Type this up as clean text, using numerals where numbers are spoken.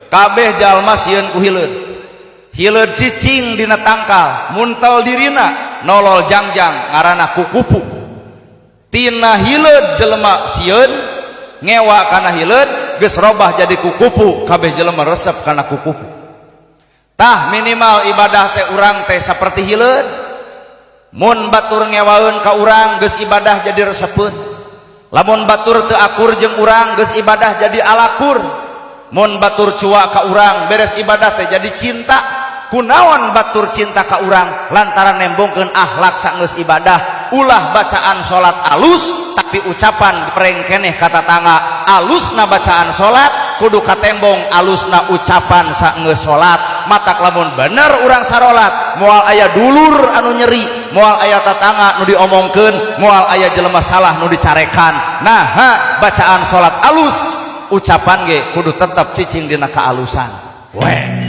kabeh jalma sieun ku hileud. Hileud cicing dina tangkal, muntel dirina nolol jangjang ngaranna kukupu. Tina hileud jelema sieun ngewa kana hileud geus robah jadi kukupu, kabeh jelema resep kana kukupu. Tah minimal ibadah teh urang teh saperti hileud. Mun batur ngewaeun ka urang geus ibadah jadi resepeun. Lamun batur teu akur jeung urang geus ibadah jadi alakur. Mun batur cua ka urang beres ibadah teh jadi cinta. Kunaon batur cinta ka urang? Lantaran nembongkeun akhlak saenggeus ibadah. Ulah bacaan salat alus tapi ucapan perengkeneh kata tangga. Alusna bacaan salat kudu katembong alusna ucapan saenggeus salat. Matak lamun bener urang sarolat moal aya dulur anu nyeri, moal aya tatangga nu diomongkeun, moal aya jelema salah nu dicarekan. Nah, bacaan salat alus, ucapan ge kudu tetep cicing dina kaalusan. Weh.